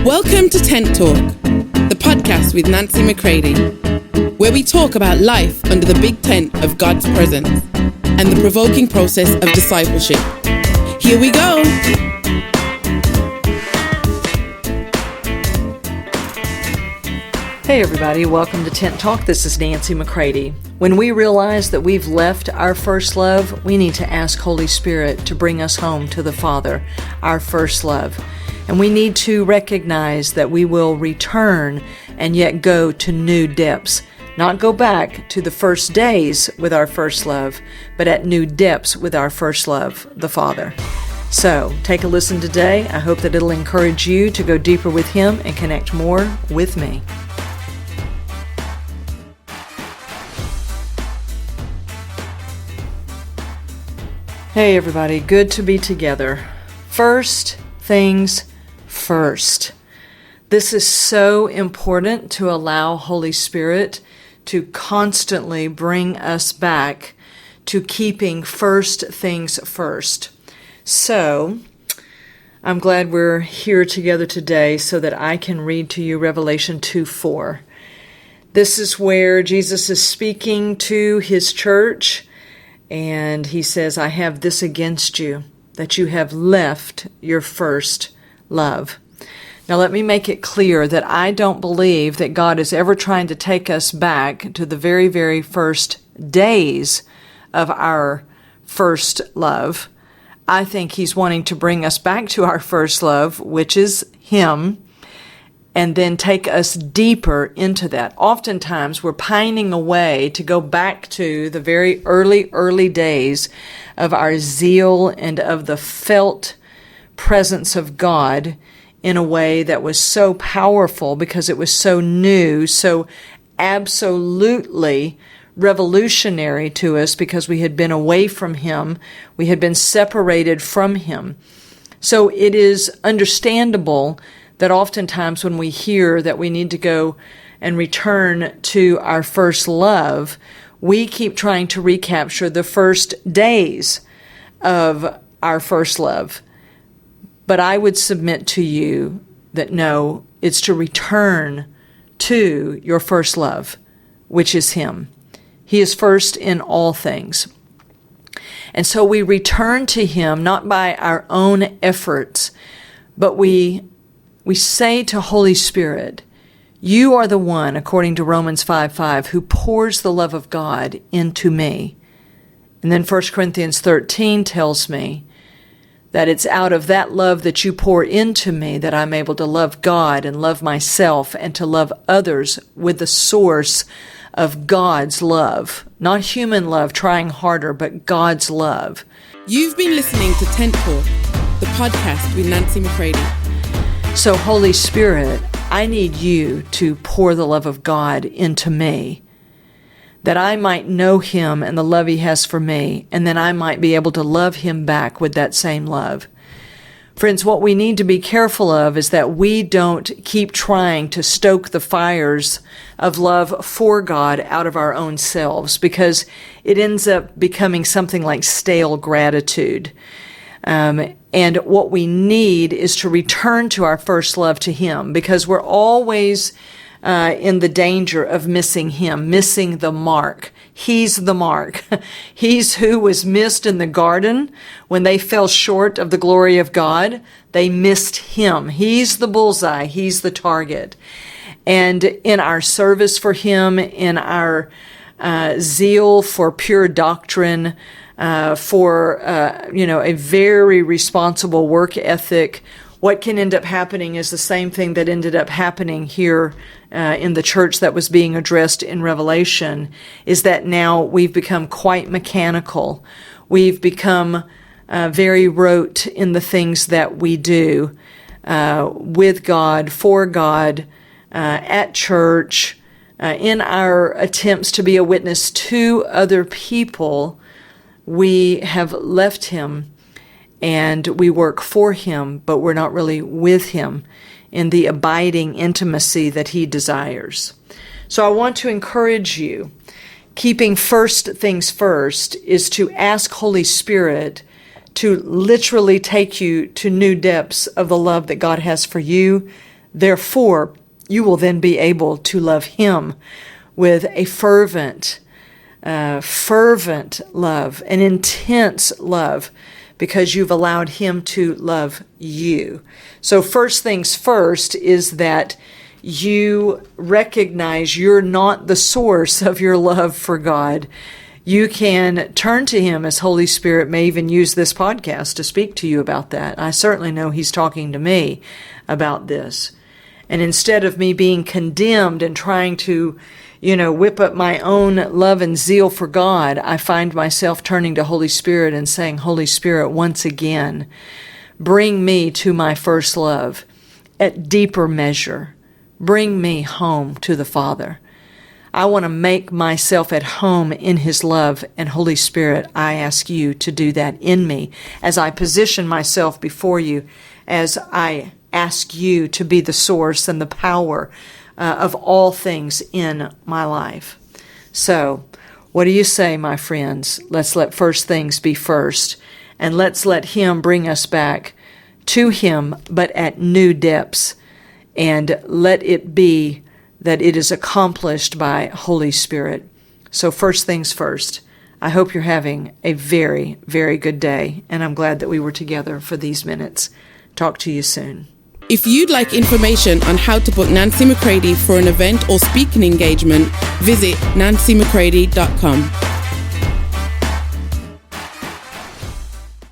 Welcome to Tent Talk, the podcast with Nancy McCready, where we talk about life under the big tent of God's presence and the provoking process of discipleship. Here we go. Hey everybody, welcome to Tent Talk. This is Nancy McCready. When we realize that we've left our first love, we need to ask Holy Spirit to bring us home to the Father, our first love. And we need to recognize that we will return and yet go to new depths. Not go back to the first days with our first love, but at new depths with our first love, the Father. So, take a listen today. I hope that it'll encourage you to go deeper with Him and connect more with me. Hey everybody, good to be together. First things first. This is so important to allow Holy Spirit to constantly bring us back to keeping first things first. So, I'm glad we're here together today so that I can read to you Revelation 2:4. This is where Jesus is speaking to His church, and He says, I have this against you, that you have left your first love. Now let me make it clear that I don't believe that God is ever trying to take us back to the very, very first days of our first love. I think He's wanting to bring us back to our first love, which is Him, and then take us deeper into that. Oftentimes, we're pining away to go back to the very early days of our zeal and of the felt presence of God in a way that was so powerful because it was so new, so absolutely revolutionary to us because we had been away from Him, we had been separated from Him. So it is understandable that oftentimes when we hear that we need to go and return to our first love, we keep trying to recapture the first days of our first love. But I would submit to you that no, it's to return to your first love, which is Him. He is first in all things. And so we return to Him not by our own efforts, but we say to Holy Spirit, you are the one, according to Romans 5:5, who pours the love of God into me. And then 1 Corinthians 13 tells me that it's out of that love that you pour into me that I'm able to love God and love myself and to love others with the source of God's love. Not human love trying harder, but God's love. You've been listening to Tent Talk, the podcast with Nancy McCready. So, Holy Spirit, I need you to pour the love of God into me, that I might know Him and the love He has for me, and then I might be able to love Him back with that same love. Friends, what we need to be careful of is that we don't keep trying to stoke the fires of love for God out of our own selves, because it ends up becoming something like stale gratitude. And what we need is to return to our first love to Him, because we're always in the danger of missing Him, missing the mark. He's the mark. He's who was missed in the garden when they fell short of the glory of God. They missed Him. He's the bullseye. He's the target. And in our service for Him, in our zeal for pure doctrine, for a very responsible work ethic, what can end up happening is the same thing that ended up happening here in the church that was being addressed in Revelation, is that now we've become quite mechanical. We've become very rote in the things that we do with God, for God, at church, in our attempts to be a witness to other people. We have left Him and we work for Him, but we're not really with Him in the abiding intimacy that He desires. So I want to encourage you, keeping first things first is to ask Holy Spirit to literally take you to new depths of the love that God has for you, Therefore, you will then be able to love him with a fervent love, an intense love, because you've allowed him to love you. So first things first is that you recognize you're not the source of your love for God. You can turn to him, as Holy Spirit may even use this podcast to speak to you about that. I certainly know he's talking to me about this. And instead of me being condemned and trying to, whip up my own love and zeal for God, I find myself turning to Holy Spirit and saying, Holy Spirit, once again, bring me to my first love at deeper measure. Bring me home to the Father. I want to make myself at home in his love, and Holy Spirit, I ask you to do that in me as I position myself before you, as I ask you to be the source and the power of all things in my life. So, what do you say, my friends? Let's let first things be first, and let's let him bring us back to him, but at new depths, and let it be that it is accomplished by Holy Spirit. So first things first, I hope you're having a very, very good day, and I'm glad that we were together for these minutes. Talk to you soon. If you'd like information on how to book Nancy McCready for an event or speaking engagement, visit nancymccready.com.